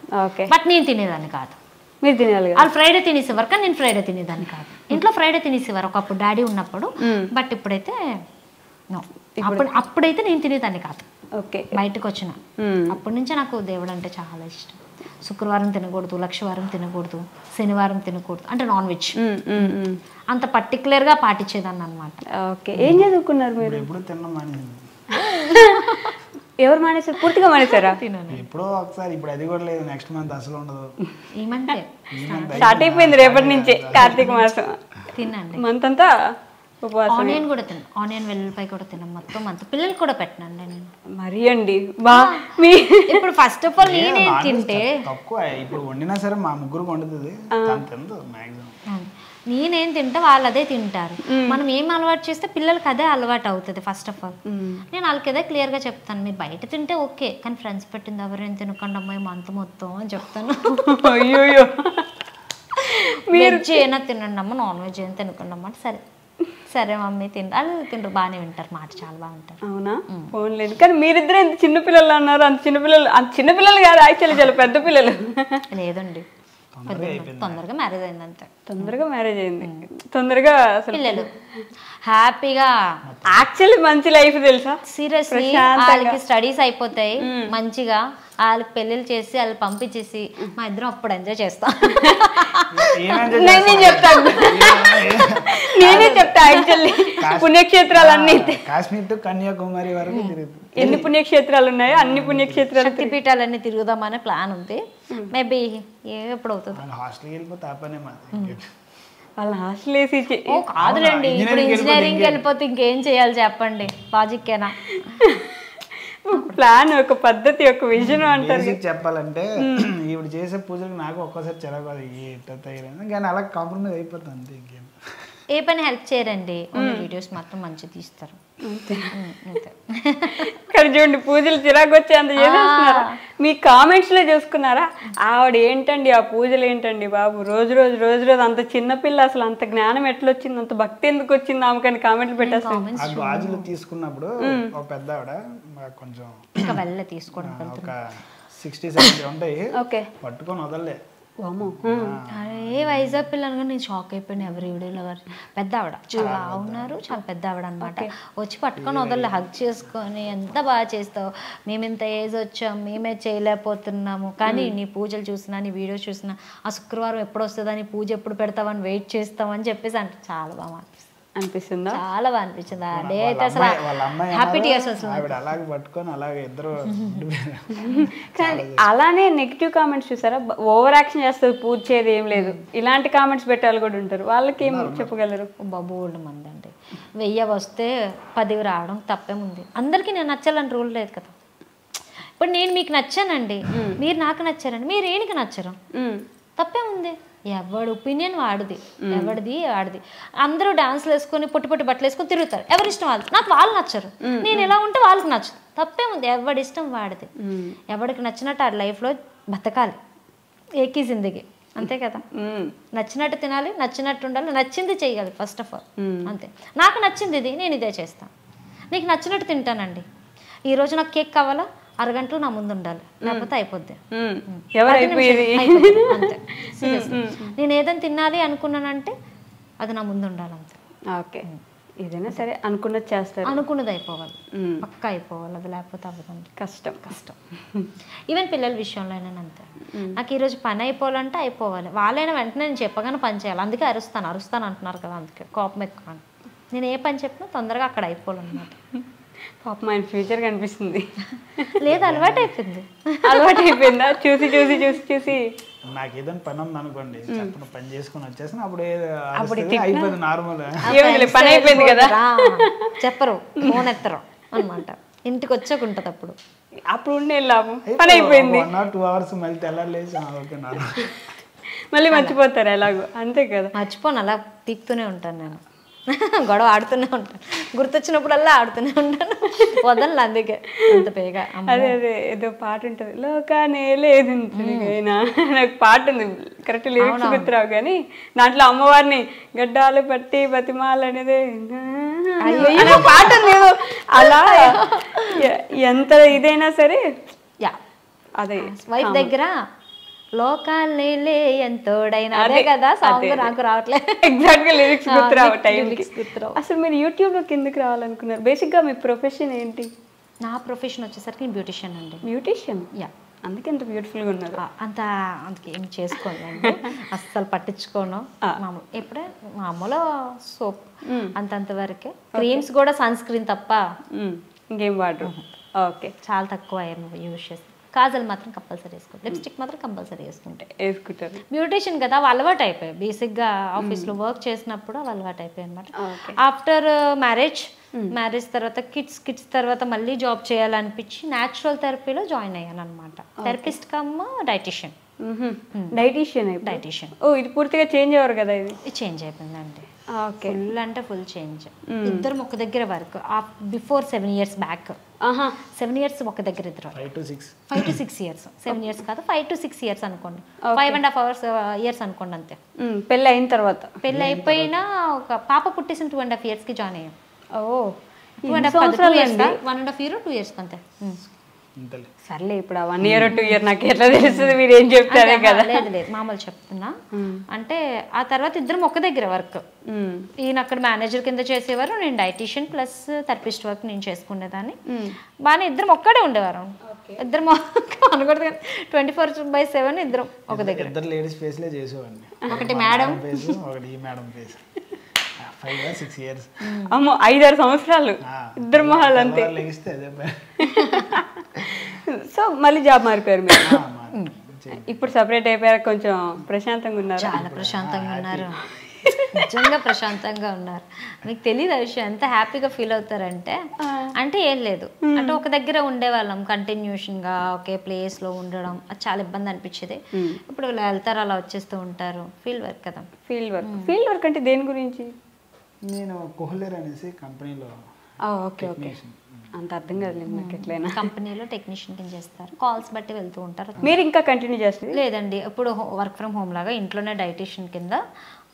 Speaker 3: బట్ నేను తినేదాన్ని కాదు.
Speaker 2: మీరు తినాలి,
Speaker 3: వాళ్ళు ఫ్రైడే తినేసేవారు కానీ నేను ఫ్రైడే తినేదాన్ని కాదు. ఇంట్లో ఫ్రైడే తినేసేవారు ఒకప్పుడు డాడీ ఉన్నప్పుడు. బట్ ఇప్పుడైతే అప్పుడైతే నేను తినేదాన్ని కాదు.
Speaker 2: ఓకే, బయటకు
Speaker 3: వచ్చిన అప్పటి నుంచి నాకు దేవుడు అంటే చాలా ఇష్టం. శుక్రవారం తినకూడదు, లక్షవారం తినకూడదు, శనివారం తినకూడదు, అంటే నాన్ వెజ్ అంత పర్టికులర్ గా పాటించేదాన్ని అనమాట.
Speaker 2: ఓకే, ఏం చదువుకున్నారు మీరు?
Speaker 4: ఎప్పుడు తినడం మానేసింది.
Speaker 2: ఎవరు మానేసారు? పూర్తిగా మానేసారా?
Speaker 4: ఎప్పుడో ఒకసారి, ఇప్పుడు అది కూడా లేదు. నెక్స్ట్ మంత్ అసలు ఉండదు.
Speaker 3: ఈ మంత్
Speaker 2: స్టార్ట్ అయిపోయింది రేపటి నుంచే కార్తీక మాసం.
Speaker 3: తినండి
Speaker 2: మంత్ అంతా.
Speaker 3: ఆనియన్ కూడా తిన్నాను, ఆనియన్ వెల్లుల్లిపాయ కూడా తిన్నాను, మొత్తం అంత పిల్లలు కూడా పెట్టినండి నేను.
Speaker 2: మరి అండి బా మీ
Speaker 3: ఇప్పుడు ఫస్ట్ ఆఫ్ ఆల్ నేనే తింటే
Speaker 4: తక్కువ, ఇప్పుడు వండినా సరే మా ముగ్గురు వండుతుంది, మాక్సిమం
Speaker 3: నేనేం తింటే వాళ్ళు అదే తింటారు. మనం ఏం అలవాటు చేస్తే పిల్లలకి అదే అలవాటు అవుతుంది. ఫస్ట్ ఆఫ్ ఆల్ నేను వాళ్ళకి అదే క్లియర్ గా చెప్తాను, మీరు బయట తింటే ఓకే, కానీ ఫ్రెండ్స్ పెట్టింది ఎవరైనా తినకండి అమ్మాయి మంత్ మొత్తం అని చెప్తాను.
Speaker 2: అయ్యో,
Speaker 3: వెజ్ అయినా తినండి అమ్మ, నాన్ వెజ్ అయినా తినకండి అమ్మ. సరే సరే మమ్మీ వాళ్ళు తింటారు, బాగానే వింటారు, మాట చాలా బాగుంటారు.
Speaker 2: అవునా? ఫోన్ లేదు, కానీ మీరిద్దరు ఎంత చిన్నపిల్లలు అన్నారు. అంత చిన్నపిల్లలు కాదు, యాక్చువల్లీ చాలా పెద్ద పిల్లలు.
Speaker 3: లేదండి, తొందరగా మ్యారేజ్ అయింది అంతే.
Speaker 2: తొందరగా మ్యారేజ్ అయింది, తొందరగా అసలు
Speaker 3: పిల్లలు హ్యాపీగా.
Speaker 2: యాక్చువల్లీ మంచి లైఫ్ తెలుసా,
Speaker 3: సీరియస్లీ. వాళ్ళకి స్టడీస్ అయిపోతాయి మంచిగా, వాళ్ళకి పెళ్ళిళ్ళు చేసి వాళ్ళు పంపించేసి మా ఇద్దరం అప్పుడు ఎంజాయ్ చేస్తాం.
Speaker 2: నేనే చెప్తా యాక్చువల్లీ పుణ్యక్షేత్రాలన్నీ.
Speaker 4: కాశ్మీర్ టు కన్యాకుమారి వరకు తిరుగుతుంది.
Speaker 2: ఎన్ని పుణ్యక్షేత్రాలు ఉన్నాయో అన్ని పుణ్యక్షేత్రాలు,
Speaker 3: శక్తిపీఠాలన్నీ తిరుగుదామనే ప్లాన్ ఉంది. మేబీ ఎప్పుడు అవుతుంది.
Speaker 4: హాస్టల్కి వెళ్ళిపోతే ఆ పనే
Speaker 2: వాళ్ళ హాస్టల్ వేసి
Speaker 3: కాదులేండి, ఇప్పుడు ఇంజనీరింగ్ వెళ్ళిపోతే ఇంకేం చేయాలి చెప్పండి, లాజిక్కేనా?
Speaker 2: ప్లాన్, ఒక పద్ధతి, ఒక విజన్ అంటారు.
Speaker 4: చెప్పాలంటే ఈవిడ చేసే పూజలకు నాకు ఒక్కసారి చెరగదు, కానీ అలా కాంప్రమైజ్ అయిపోతుంది అంతే. ఇంకేం
Speaker 3: ఏ పని హెల్ప్ చేయరండి, వీడియోస్ మాత్రం మంచిగా తీస్తారు.
Speaker 2: కానీ చూడండి పూజలు చిరాకు వచ్చి అంత చేసేస్తున్నారు. మీ కామెంట్స్ లో చూసుకున్నారా, ఆవిడ ఏంటండి ఆ పూజలు ఏంటండి బాబు, రోజు రోజు అంత చిన్నపిల్ల, అసలు అంత జ్ఞానం ఎట్లా వచ్చింది, అంత భక్తి ఎందుకు వచ్చింది ఆమెకని కామెంట్లు పెట్టేస్తాను.
Speaker 4: ఆ గాజులు తీసుకున్నప్పుడు ఒక పెద్ద ఆవిడ కొంచెం
Speaker 3: తీసుకోవడం
Speaker 4: ఒక 60-70 ఉంటాయి, పట్టుకొని వదలలే.
Speaker 3: అరే వైజాగ్ పిల్లలుగా నేను షాక్ అయిపోయాను. ఎవరి వీడియోలో పెద్ద ఆవిడ చాలా ఉన్నారు, చాలా పెద్ద ఆవిడ అనమాట. వచ్చి పట్టుకొని వదలలే, హగ్ చేసుకొని ఎంత బాగా చేస్తావు, మేము ఇంత ఏజ్ వచ్చాం, మేమే చేయలేకపోతున్నాము, కానీ నీ పూజలు చూసినా నీ వీడియోస్ చూసినా ఆ శుక్రవారం ఎప్పుడు వస్తుందని, పూజ ఎప్పుడు పెడతామని వెయిట్ చేస్తామని చెప్పేసి అంటే చాలా బాగా
Speaker 2: అనిపిస్తుందా?
Speaker 3: చాలా బాగా అనిపించింది. ఆ డే అయితే అసలు హ్యాపీ టీయర్స్ వస్తుంది.
Speaker 2: కానీ అలానే నెగిటివ్ కామెంట్స్ చూసారా, ఓవర్ యాక్షన్ చేస్తారు, పూజ చేయదు ఏం లేదు, ఇలాంటి కామెంట్స్ పెట్టాలి కూడా ఉంటారు. వాళ్ళకి ఏం చెప్పగలరు?
Speaker 3: బోల్డ్ మంది అండి, 1000 వస్తే 10 రావడం తప్పేముంది. అందరికీ నేను నచ్చాలని రూల్ లేదు కదా. ఇప్పుడు నేను మీకు నచ్చానండి, మీరు నాకు నచ్చారండి, మీరు ఏనికి నచ్చరు, తప్పేముంది. ఎవడి ఒపీనియన్ వాడిది, ఎవడిది వాడిది. అందరూ డాన్స్లు వేసుకొని పొట్టి పొట్టి బట్టలు వేసుకొని తిరుగుతారు, ఎవరి ఇష్టం వాళ్ళు. నాకు వాళ్ళు నచ్చరు, నేను ఎలా ఉంటే వాళ్ళకి నచ్చదు, తప్పేముంది. ఎవడి ఇష్టం వాడిది, ఎవడికి నచ్చినట్టు ఆ లైఫ్లో బతకాలి, ఏకీ జిందగీ, అంతే కదా. నచ్చినట్టు తినాలి, నచ్చినట్టు ఉండాలి, నచ్చింది చెయ్యాలి ఫస్ట్ ఆఫ్ ఆల్, అంతే. నాకు నచ్చింది ఇది, నేను ఇదే చేస్తాను. నీకు నచ్చినట్టు తింటానండి. ఈరోజు నాకు కేక్ కావాలా, 6 గంటలు నా ముందు ఉండాలి, లేకపోతే అయిపోద్ది.
Speaker 2: ఎవరైపోయేది
Speaker 3: అంతే. నేను ఏదైనా తినాలి అనుకున్నానంటే అది నా ముందు ఉండాలంతే.
Speaker 2: ఓకే, ఏదైనా సరే అనుకున్నది చేస్తారు.
Speaker 3: అనుకున్నది అయిపోవాలి, పక్కా అయిపోవాలి, అది లేకపోతే అవ్వదండి.
Speaker 2: కష్టం.
Speaker 3: ఈవెన్ పిల్లల విషయంలో అయినా అంతే. నాకు ఈరోజు పని అయిపోవాలంటే అయిపోవాలి, వాళ్ళైనా వెంటనే నేను చెప్పగానే పని చేయాలి. అందుకే అరుస్తాను అంటున్నారు కదా, అందుకే కోపం ఎక్కువ. నేను ఏ పని చెప్పినా తొందరగా అక్కడ అయిపోవాలన్నమాట.
Speaker 2: పాపం ఆయన ఫ్యూచర్ కనిపిస్తుంది.
Speaker 3: లేదు, అలవాటు అయిపోయింది.
Speaker 2: అలవాటు అయిపోయిందా? చూసి చూసి చూసి చూసి
Speaker 4: నాకు ఏదైనా పని ఉంది అనుకోండి, చెప్పిన పని చేసుకుని వచ్చేసిన అప్పుడు అయిపోయింది నార్మల్.
Speaker 2: పని అయిపోయింది కదా,
Speaker 3: చెప్పరు, ఫోన్ ఎత్తరు అనమాట. ఇంటికి వచ్చాక ఉంటుంది అప్పుడు
Speaker 2: ఉండే లాభం, పని అయిపోయింది.
Speaker 4: 1 or 2 hours మళ్ళీ తెల్లారలేసి ఓకే నార్మల్.
Speaker 2: మళ్ళీ మర్చిపోతారు ఎలాగో, అంతే కదా.
Speaker 3: మర్చిపోను, అలా పీక్తూనే ఉంటాను నేను, గొడవ ఆడుతూనే ఉంటాను, గుర్తొచ్చినప్పుడల్లా ఆడుతూనే ఉంటాను, వదలను. అందుకే అంత పేగా.
Speaker 2: అదే ఏదో పాట ఉంటుంది, లోకానే లేదు నాకు పాట ఉంది, కరెక్ట్ లిరిక్స్ గుర్తురావు కానీ దాంట్లో అమ్మవారిని గడ్డాలు పట్టి బతిమాలు అనేది పాట ఉంది. అలా ఎంత ఇదైనా సరే అదే
Speaker 3: వైఫ్ దగ్గర లోకాలే ఎంతోడైనా, అదే కదా సాంగ్. నాకు రావట్లేదు
Speaker 2: ఎగ్జాక్ట్ గా లిరిక్స్ గుర్తురావు టైంకి. అసలు మీరు యూట్యూబ్ లోకి ఎందుకు రావాలనుకున్నారు? బేసిక్ గా మీ ప్రొఫెషన్ ఏంటి?
Speaker 3: నా ప్రొఫెషన్ వచ్చేసరికి బ్యూటిషియన్ అండి.
Speaker 2: బ్యూటిషియన్? యా, అందుకే ఎంత బ్యూటిఫుల్ గా ఉన్నారు.
Speaker 3: అందుకే ఏం చేసుకోవాలండి, అస్సలు పట్టించుకోను. మామూలు ఎప్పుడే మామూలు సోప్ అంతంత వరకే, క్రీమ్స్ కూడా సన్ స్క్రీన్ తప్ప
Speaker 2: ఇంకేం వాడరు. ఓకే,
Speaker 3: చాలా తక్కువ యూజ్ చేస్తాను. కాజల్ మాత్రం కంపల్సరీ వేసుకుంటారు, లిప్స్టిక్ మాత్రం కంపల్సరీ
Speaker 2: వేసుకుంటారు.
Speaker 3: బ్యూటిషియన్ కదా, అలవాటు అయిపోయాయి. బేసిక్గా ఆఫీస్లో వర్క్ చేసినప్పుడు అలవాటు అయిపోయాయి అనమాట. ఆఫ్టర్ మ్యారేజ్ తర్వాత కిడ్స్ తర్వాత మళ్ళీ జాబ్ చేయాలనిపించి న్యాచురల్ థెరపీలో జాయిన్ అయ్యాను అనమాట. Therapist cum dietitian. డైటీషియన్.
Speaker 2: ఓ, ఇది పూర్తిగా చేంజ్ అవ్వరు కదా? ఇది
Speaker 3: చేంజ్ అయిపోయిందండి, ఫుల్ అంటే ఫుల్ చేంజ్. ఇద్దరు ఒక దగ్గర work before 7 years back. 7 years ఒక దగ్గర ఇద్దరు. 5 to 6 years. 7 years కాదు, 5 to 6 years అనుకోండి. 5.5 years అనుకోండి అంతే.
Speaker 2: పెళ్ళి అయిన తర్వాత,
Speaker 3: పెళ్ళి అయిపోయినా ఒక పాప పుట్టేసిన 2.5 years కి జాయిన్ అయ్యాం.
Speaker 2: 2.5 years,
Speaker 3: 1.5 year 2 years అంతే.
Speaker 2: సర్లే, ఇప్పుడు 1 year or 2 year నాకు ఎట్లా తెలుస్తుంది, మీరు ఏం చెప్తారే కదా.
Speaker 3: లేదు మామూలు చెప్తున్నా. అంటే ఆ తర్వాత ఇద్దరం ఒక దగ్గర వర్క్. ఈయన అక్కడ మేనేజర్ కింద చేసేవారు, నేను డైటీషియన్ ప్లస్ థెరపిస్ట్ వర్క్ నేను చేసుకునేదాన్ని. బాగానే ఇద్దరం ఒక్కడే ఉండేవారు. ఇద్దరం అనకూడదు కానీ 24/7 ఇద్దరం ఒక దగ్గర.
Speaker 4: ఇద్దరు లేడీస్ ఫేస్ లే చేసేవాడిని,
Speaker 3: ఒకటి మేడం
Speaker 4: ఫేస్, ఒకటి ఈ మేడం ఫేస్. 5 or 6 years.
Speaker 2: అమ్మో, 5-6 సంవత్సరాలు ఇద్దరు మొహాలు అంతే. సో మళ్ళీ జాబ్ మారిపోయారు మీరు. ఇప్పుడు సపరేట్ అయిపోయారు, కొంచెం ప్రశాంతంగా ఉన్నారు.
Speaker 3: చాలా ప్రశాంతంగా ఉన్నారు, నిజంగా ప్రశాంతంగా ఉన్నారు. మీకు తెలియదు ఆ విషయం, ఎంత హ్యాపీగా ఫీల్ అవుతారంటే. అంటే ఏం లేదు, అంటే ఒక దగ్గర ఉండేవాళ్ళం కంటిన్యూషన్గా ఒకే ప్లేస్లో ఉండడం, అది చాలా ఇబ్బంది అనిపించేది. ఇప్పుడు వెళ్తారు, అలా వచ్చేస్తూ ఉంటారు. ఫీల్డ్ వర్క్ కదా.
Speaker 2: ఫీల్డ్ వర్క్ అంటే దేని గురించి?
Speaker 4: నేను కోహ్లేర్ అనేసి కంపెనీలో.
Speaker 2: ఓకే, అంత అర్థం కాదులేదు నాకు. ఎట్లయినా
Speaker 3: కంపెనీలో టెక్నీషియన్ కింద చేస్తారు, కాల్స్ బట్టి వెళ్తూ ఉంటారు.
Speaker 2: మీరు ఇంకా కంటిన్యూ చేస్తారు?
Speaker 3: లేదండి, ఇప్పుడు వర్క్ ఫ్రమ్ హోమ్ లాగా ఇంట్లోనే డైటీషియన్ కింద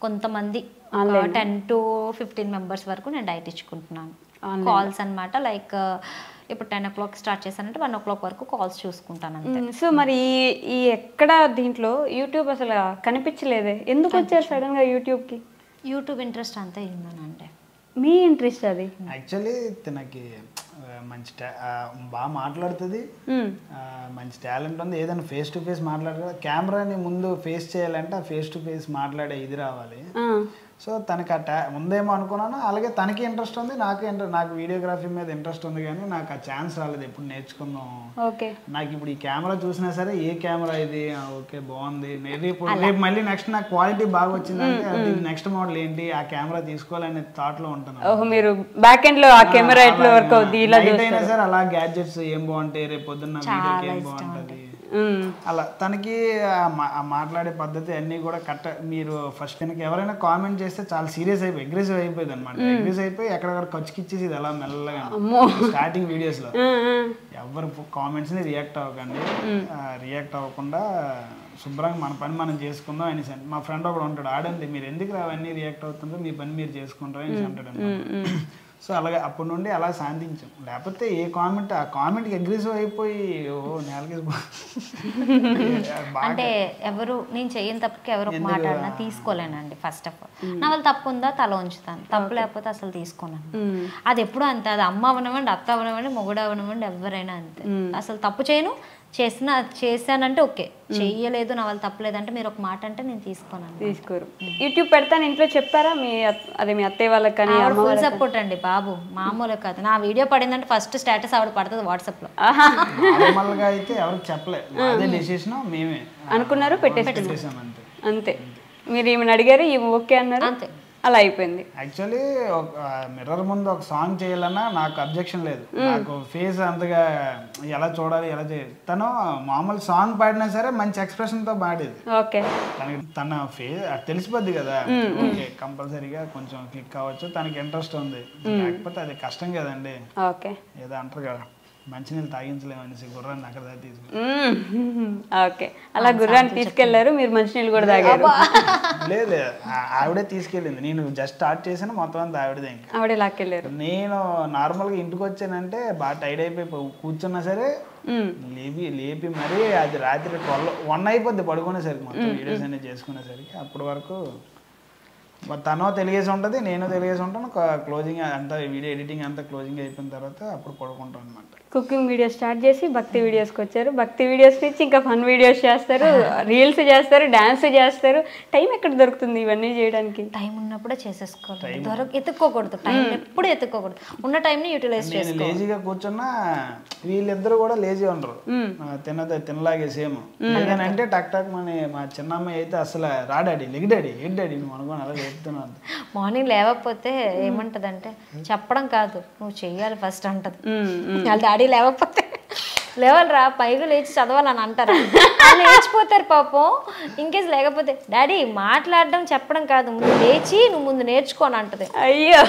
Speaker 3: కొంతమంది 10 to 15 members వరకు నేను డైట్ ఇచ్చుకుంటున్నాను. కాల్స్ అనమాట. లైక్ ఇప్పుడు 10 o'clock స్టార్ట్ చేశానంటే 1 o'clock వరకు కాల్స్ చూసుకుంటాను అంతే.
Speaker 2: సో మరి ఈ ఎక్కడ దీంట్లో యూట్యూబ్ అసలు కనిపించలేదే, ఎందుకు వచ్చారు సడన్ గా యూట్యూబ్కి?
Speaker 3: యూట్యూబ్ ఇంట్రెస్ట్ అంతా ఏందనంటే,
Speaker 2: మీ ఇంట్రెస్ట్ అది.
Speaker 4: యాక్చువల్లీ తనకి మంచి బాగా మాట్లాడుతుంది, మంచి టాలెంట్ ఉంది. ఏదైనా ఫేస్ టు ఫేస్ మాట్లాడదు, కెమెరాని ముందు ఫేస్ చేయాలంటే ఆ ఫేస్ టు ఫేస్ మాట్లాడే ఇది రావాలి. సో తనకి ఉందేమో అనుకున్నాను. అలాగే తనకి ఇంట్రెస్ట్ ఉంది, నాకు వీడియోగ్రఫీ మీద ఇంట్రెస్ట్ ఉంది, కానీ నాకు ఆ ఛాన్స్ రాలేదు ఎప్పుడు నేర్చుకుందాం. నాకు ఇప్పుడు ఈ కెమెరా చూసినా సరే ఏ కెమెరా ఇది, ఓకే బాగుంది, రేపు మళ్ళీ నెక్స్ట్ నాకు క్వాలిటీ బాగా వచ్చిందంటే నెక్స్ట్ మోడల్ ఏంటి, ఆ కెమెరా తీసుకోవాలనే థాట్ లో ఉంటాను.
Speaker 2: మీరు బ్యాక్ ఎండ్ లో ఆ కెమెరా ఎట్లా వర్క్ అవుతుంది,
Speaker 4: అయినా సరే అలా గ్యాడ్జెట్స్ ఏం బాగుంటాయి, రేపు పొద్దున్న వీడియోకి ఏం బాగుంటుంది, అలా తనకి మాట్లాడే పద్ధతి అన్నీ కూడా మీరు ఫస్ట్ తనకి ఎవరైనా కామెంట్ చేస్తే చాలా సీరియస్ అయిపోయి అగ్రెసివ్ అయిపోయింది అనమాట. అగ్రెసివ్ అయిపోయి ఎక్కడెక్కడ ఖర్చుకిచ్చేసి ఇది అలా మెల్లగా స్టార్టింగ్ వీడియోస్ లో ఎవరు కామెంట్స్ ని రియాక్ట్ అవ్వకండి, రియాక్ట్ అవ్వకుండా శుభ్రంగా మన పని మనం చేసుకుందాం అనేసి. మా ఫ్రెండ్ ఒకడు ఉంటాడు, ఆడండి మీరు ఎందుకు అవన్నీ రియాక్ట్ అవుతుందో, మీ పని మీరు చేసుకుంటారు అనేసి అంటాడు అనమాట. సో అలాగే అప్పటి నుండి అలా శాంతించాం. లేకపోతే ఏ కామెంట్ ఆ కామెంట్కి అగ్రెసివ్ అయిపోయి నేలకి
Speaker 3: అంటే ఎవరు నేను చేయని తప్పుకి ఎవరు ఒక మాట అన్నా తీసుకోలేనండి. ఫస్ట్ ఆఫ్ ఆల్ నా వల్ల తప్పు ఉందా తల ఉంచుతాను, తప్పు లేకపోతే అసలు తీసుకోనండి. అది ఎప్పుడు అంతే, అది అమ్మ అవనివ్వండి, అత్త అవనివ్వండి, మొగుడు అవనివ్వండి, ఎవరైనా అంతే. అసలు తప్పు చేయను, చేశానంటే ఓకే, చెయ్యలేదు నా వాళ్ళు తప్పలేదంటే మీరు ఒక మాట అంటే నేను
Speaker 2: తీసుకోరు. యూట్యూబ్ పెడతాను ఇంట్లో చెప్పారా అదే మీ అత్తయ్య వాళ్ళకి కానీ?
Speaker 3: ఫుల్ సపోర్ట్ అండి బాబు, మామూలు కాదు. నా వీడియో పడిందంటే ఫస్ట్ స్టేటస్ ఆవిడ పడుతుంది వాట్సాప్ లో.
Speaker 4: నార్మల్గా అయితే ఎవరికి చెప్పలేదు, అదే డెసిషన్ మేమే
Speaker 2: అనుకున్నారు పెట్టేసాం అంతే. మీరు ఈమెను అడిగారు, ఈమె ఓకే అన్నారు, అంతే, అలా అయిపోయింది.
Speaker 4: యాక్చువల్లీ ఒక మిర్రర్ ముందు ఒక సాంగ్ చేయాలన్నా నాకు అబ్జెక్షన్ లేదు. నాకు ఫేస్ అంతగా ఎలా చూడాలి ఎలా చేయాలి, తను మామూలు సాంగ్ పాడినా సరే మంచి ఎక్స్ప్రెషన్ తో పాడేది.
Speaker 2: ఓకే,
Speaker 4: తన ఫేస్ తెలిసిపోద్ది కదా, ఓకే కంపల్సరీగా కొంచెం క్లిక్ అవ్వచ్చు, తనకి ఇంట్రెస్ట్ ఉంది. లేకపోతే అది కష్టం కదండి.
Speaker 2: ఓకే,
Speaker 4: ఏదో అంటారు కదా మంచినీళ్ళు తాగించలేమనేసి గుర్రాన్ని అక్కడ దాకా తీసుకు.
Speaker 2: ఓకే, అలా గుర్రాన్ని తీసుకెళ్లారు, మీరు మంచినీళ్ళు కూడా తాగారు?
Speaker 4: లేదు, ఆవిడే తీసుకెళ్ళింది. నేను జస్ట్ స్టార్ట్ చేసాను, మొత్తం అంతా ఆవిడదే. ఇంకా
Speaker 2: ఆవిడే లాక్కెళ్ళారు.
Speaker 4: నేను నార్మల్గా ఇంటికి వచ్చానంటే బాగా టైర్డ్ అయిపోయి కూర్చున్నా సరే లేపి మరీ అది రాత్రి 1 అయిపోద్ది పడుకునేసరికి, మొత్తం వీడియోస్ అనేది చేసుకునేసరికి. అప్పటి వరకు తనో తెలియజేసి ఉంటుంది, నేను తెలియజేసి ఉంటాను. క్లోజింగ్ అంతా వీడియో ఎడిటింగ్ అంతా క్లోజింగ్ అయిపోయిన తర్వాత అప్పుడు పడుకుంటాను అనమాట.
Speaker 2: కుకింగ్ వీడియోస్ స్టార్ట్ చేసి భక్తి వీడియోస్కి వచ్చారు. భక్తి వీడియోస్ నుంచి ఇంకా ఫన్ వీడియోస్ చేస్తారు, రీల్స్ చేస్తారు, డాన్స్ చేస్తారు. టైం ఎక్కడ దొరుకుతుంది ఇవన్నీ చేయడానికి?
Speaker 3: టైం ఉన్నప్పుడే చేసేసుకోవాలి, ఎత్తుక్కోకూడదు. టైం ఎప్పుడు ఎత్తుక్కోకూడదు, ఉన్న టైంని యూటిలైజ్ చేసుకోవాలి.
Speaker 4: లేజీగా కూర్చున్నా వీళ్ళిద్దరు కూడా లేజీ ఉండరు, తినలాగే సేమ్. అంటే టక్ టక్ మా చిన్న అమ్మాయి అయితే అసలు రాడాడి లెగిడాడి ఏంటాడి నువ్వు అనుకోని అలా చెప్తున్నాను.
Speaker 3: మార్నింగ్ లేవకపోతే ఏమంటదంటే చెప్పడం కాదు నువ్వు చెయ్యాలి ఫస్ట్ అంటది. వాళ్ళ డాడీ లేవకపోతే లేవాలరా పైగా లేచి చదవాలని అంటారు, లేచిపోతారు పాపం. ఇంకేస్ లేకపోతే డాడీ మాట్లాడడం చెప్పడం కాదు, ముందు లేచి నువ్వు ముందు నేర్చుకోని అంటది.
Speaker 2: అయ్యో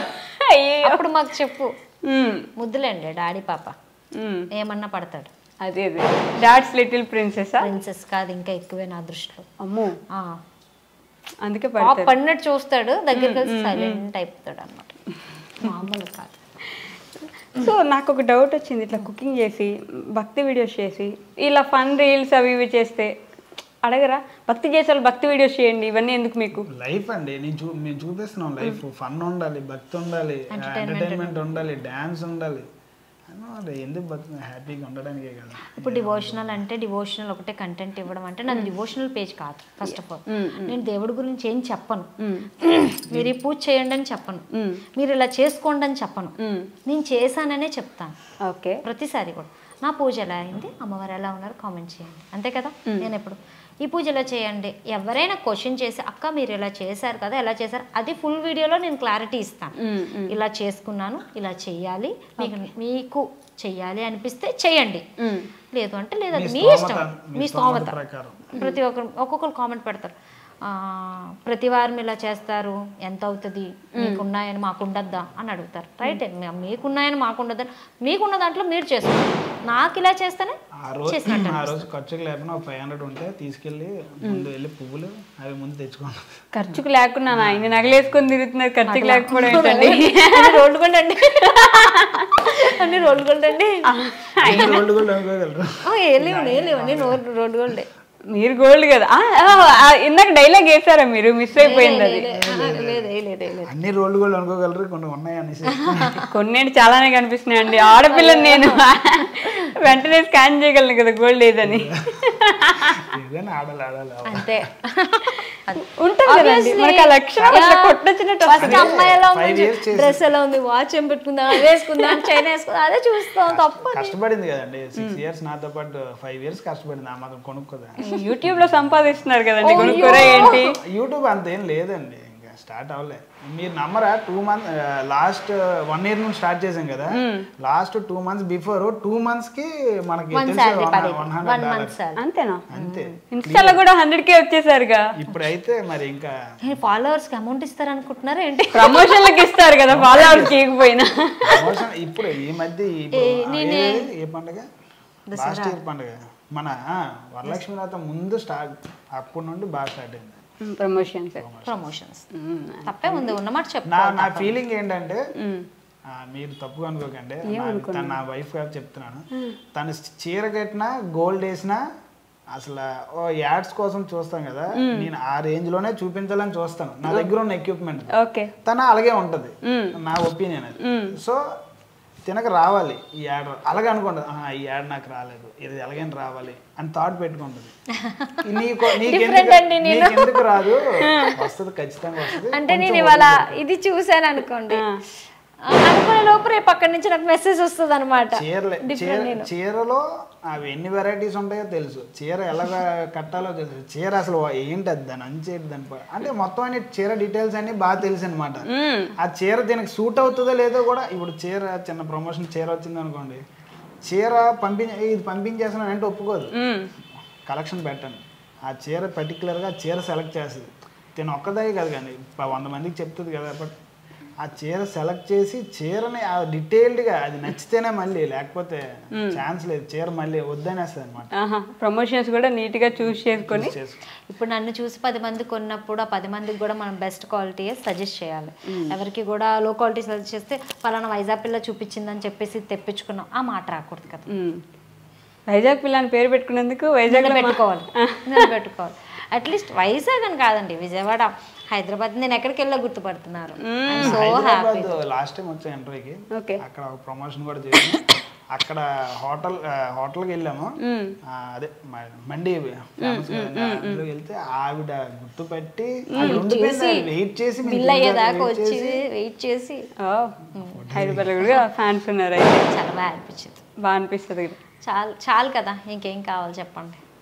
Speaker 2: అయ్యో,
Speaker 3: అప్పుడు మాకు చెప్పు. ముద్దులేండి డాడీ పాప, ఏమన్నా పడతాడు.
Speaker 2: అదే అదే డాడ్స్ లిటిల్ ప్రిన్సెస్.
Speaker 3: ప్రిన్సెస్ కాదు, ఇంకా ఎక్కువే నా దృష్టిలో.
Speaker 2: అమ్మో, అందుకే
Speaker 3: పడినట్టు చూస్తాడు, దగ్గరికి కలిసి సైలెంట్ అయిపోతాడు అన్నమాట, మామూలు కాదు.
Speaker 2: సో నాకు ఒక డౌట్ వచ్చింది, ఇట్లా కుకింగ్ చేసి భక్తి వీడియోస్ చేసి ఇలా ఫన్ రీల్స్ అవి ఇవి చేస్తే అడగరా? భక్తి చేసే వాళ్ళు భక్తి వీడియోస్ చేయండి, ఇవన్నీ ఎందుకు మీకు?
Speaker 4: లైఫ్ అండి, మేము చూపిస్తున్నాం లైఫ్. ఫన్ ఉండాలి, భక్తి ఉండాలి, ఎంటర్టైన్మెంట్ ఉండాలి, డాన్స్ ఉండాలి. ఎందుకు హ్యాపీగా ఉండడానికే కదా.
Speaker 3: ఇప్పుడు డివోషనల్ అంటే డివోషనల్ ఒకటే కంటెంట్ ఇవ్వడం అంటే నాది డివోషనల్ పేజ్ కాదు. ఫస్ట్ ఆఫ్ ఆల్ నేను దేవుడి గురించి ఏం చెప్పను, మీరు ఈ పూజ చేయండి అని చెప్పను, మీరు ఇలా చేసుకోండి అని చెప్పను, నేను చేశాననే చెప్తాను.
Speaker 2: ఓకే,
Speaker 3: ప్రతిసారి కూడా నా పూజ ఎలా అయింది, అమ్మవారు ఎలా ఉన్నారు కామెంట్ చేయండి, అంతే కదా. నేను ఎప్పుడు ఈ పూజ ఎలా చేయండి, ఎవరైనా క్వశ్చన్ చేసి అక్క మీరు ఇలా చేశారు కదా ఎలా చేశారు, అది ఫుల్ వీడియోలో నేను క్లారిటీ ఇస్తాను. ఇలా చేసుకున్నాను, ఇలా చెయ్యాలి, మీకు చెయ్యాలి అనిపిస్తే చెయ్యండి, లేదు అంటే లేదు, అది మీ ఇష్టం, మీ స్తోమత. ప్రతి ఒక్కొక్కరు కామెంట్ పెడతారు, ప్రతి వారం ఇలా చేస్తారు ఎంత అవుతుంది, మీకున్నాయని మాకు ఉండద్దా అని అడుగుతారు. రైట్, మీకున్నాయని మాకు ఉండద్దని, మీకున్న దాంట్లో మీరు చేసుకోండి, నాకు ఇలా చేస్తేనే చేసినట్టు.
Speaker 4: ఆ రోజు ఖర్చుకు లేకుండా 500 ఉంటే తీసుకెళ్ళి ముందు వెళ్ళి పువ్వులు అవి ముందు తెచ్చుకోండి.
Speaker 2: ఖర్చుకు లేకుండా ఆయన నగలేసుకొని తిరుగుతున్నారు, ఖర్చుకు లేకపోవడం ఏంటండి?
Speaker 3: రోడ్డు కూడా అండి, అన్ని రోడ్డు కూడా అండి,
Speaker 4: రోడ్డు కూడా అనుకోగలరు.
Speaker 3: లేవండి రోడ్డు గోల్డే.
Speaker 2: మీరు గోల్డ్ కదా, ఇందాక డైలాగ్ వేసారా మీరు? మిస్ అయిపోయింది అది.
Speaker 4: అన్ని రోడ్లు కూడా అనుకోగలరు, కొన్ని ఉన్నాయి అనేసి.
Speaker 2: కొన్ని చాలానే కనిపిస్తున్నాయండి, ఆడపిల్లని నేను వెంటనే స్కాన్ చేయగలను కదా గోల్డ్ ఏదని.
Speaker 3: అంతే
Speaker 2: ఉంటుంది కదండి మనకి ఆ లక్షణం, కొట్టొచ్చినట్టు.
Speaker 3: అమ్మాయి ఎలా ఉంది, డ్రెస్ ఎలా ఉంది, వాచ్ ఏం పెట్టుకుందా, వేసుకుందా, చైన్ వేసుకుందా, అదే చూస్తాం. తప్ప
Speaker 4: కష్టపడింది కదండి, 6 years నాతో పాటు 5 years కష్టపడింది, ఆ మాత్రం కొనుక్కోదా.
Speaker 2: యూట్యూబ్ లో సంపాదిస్తున్నారు కదండి, కొనుక్కోరా ఏంటి?
Speaker 4: యూట్యూబ్ అంతేం లేదండి, ఇంకా స్టార్ట్ అవ్వలే. మీరు నమ్మరా, 2 months లాస్ట్ 1 year నుంచి స్టార్ట్ చేసాం కదా, లాస్ట్ 2 months బిఫోర్ 2 months కి మనకి $100.
Speaker 2: అంతేనా?
Speaker 4: అంతే.
Speaker 2: ఇన్స్టాలో కూడా 100K వచ్చేసారుగా.
Speaker 4: ఇప్పుడైతే మరి ఇంకా
Speaker 3: ఫాలోవర్స్ కి అమౌంట్ ఇస్తారు అనుకుంటున్నారా ఏంటి?
Speaker 2: ప్రమోషన్లకు ఇస్తారు కదా ఫాలోవర్స్ ఇవ్వకపోయినా.
Speaker 4: ఇప్పుడు ఈ మధ్య ఏ పండుగ, లాస్ట్ ఇయర్ పండుగ మన వరలక్ష్మి వ్రతం ముందు స్టార్ట్, అప్పటి నుండి బాగా స్టార్ట్ అయింది
Speaker 3: ప్రమోషన్స్. తప్పే ఉంది, ఉన్నమాట చెప్పు.
Speaker 4: నా ఫీలింగ్ ఏంటంటే మీరు తప్పుగా అనుకోకండి, తను నా వైఫ్ గారు చెప్తున్నాను. తను చీర కట్టినా గోల్డ్ వేసినా అసలు యాడ్స్ కోసం చూస్తాం కదా, నేను ఆ రేంజ్ లోనే చూపించాలని చూస్తాను, నా దగ్గర ఉన్న ఎక్విప్మెంట్. తను అలాగే ఉంటది, నా ఒపీనియన్ అది. సో తినక రావాలి ఈ యాడ్, అలాగే అనుకోండి ఈ యాడ్ నాకు రాలేదు, ఇది ఎలాగైనా రావాలి అని థాట్ పెట్టుకుంటుంది. నీకెందుకు రాదు, వస్తుంది ఖచ్చితంగా వస్తుంది.
Speaker 3: అంటే నేను ఇవాళ ఇది చూసాను అనుకోండి, అనుకునే లోపు రేపు అక్కడి నుంచి నాకు మెసేజ్ వస్తుంది అనమాట.
Speaker 4: చీరలో అవి ఎన్ని వెరైటీస్ ఉంటాయో తెలుసు, చీర ఎలా కట్టాలో తెలుసు, చీర అసలు ఏంటి అది, దాని అంచేది దాని అంటే మొత్తం అన్ని చీర డీటెయిల్స్ అన్ని బాగా తెలుసు అనమాట. ఆ చీర దీనికి సూట్ అవుతుందో లేదో కూడా, ఇప్పుడు చీర చిన్న ప్రమోషన్ చీర వచ్చింది అనుకోండి, చీర ఇది పంపించేస్తున్నాను అంటే ఒప్పుకోదు, కలెక్షన్ పెట్టండి. ఆ చీర పర్టికులర్గా చీర సెలెక్ట్ చేస్తుంది, తిన ఒక్కదే కాదు కానీ 100 మందికి చెప్తుంది కదా. బట్ ఆ చీర సెలెక్ట్ చేసి చీరని డీటెయిల్డ్గా అది నచ్చితేనే మళ్ళీ, లేకపోతే ఛాన్స్ లేదు, చీర మళ్ళీ వద్దనేస్తుంది అనమాట.
Speaker 2: ప్రమోషన్స్ కూడా నీట్గా చూస్ చేసుకొని.
Speaker 3: ఇప్పుడు నన్ను చూసి 10 మంది కొన్నప్పుడు ఆ 10 మందికి కూడా మనం బెస్ట్ క్వాలిటీ సజెస్ట్ చేయాలి. ఎవరికి కూడా లో క్వాలిటీ సజెస్ట్ చేస్తే పలానా వైజాగ్ పిల్ల చూపించిందని చెప్పేసి తెప్పించుకున్నాం ఆ మాట రాకూడదు కదా.
Speaker 2: వైజాగ్ పిల్ల అని పేరు పెట్టుకునేందుకు వైజాగ్
Speaker 3: పెట్టుకోవాలి. అట్లీస్ట్ వైజాగ్ అని కాదండి, విజయవాడ, హైదరాబాద్, నేను ఎక్కడికి వెళ్ళా గుర్తుపడుతున్నారు.
Speaker 4: లాస్ట్ టైం వచ్చా ఇంటర్వ్యూకి, అక్కడ ఒక ప్రమోషన్ కూడా చేసాము. అక్కడ హోటల్కి వెళ్ళాము, అదే మండి అందులోకి వెళ్తే ఆవిడ గుర్తుపెట్టి వెయిట్ చేసి
Speaker 3: వెయిట్ చేసి
Speaker 2: హైదరాబాద్ కూడా ఫ్యాన్స్ ఉన్నారు.
Speaker 3: చాలా బాగా అనిపించింది.
Speaker 2: బాగా అనిపిస్తుంది.
Speaker 3: చాలు కదా, ఇంకేం కావాలి చెప్పండి.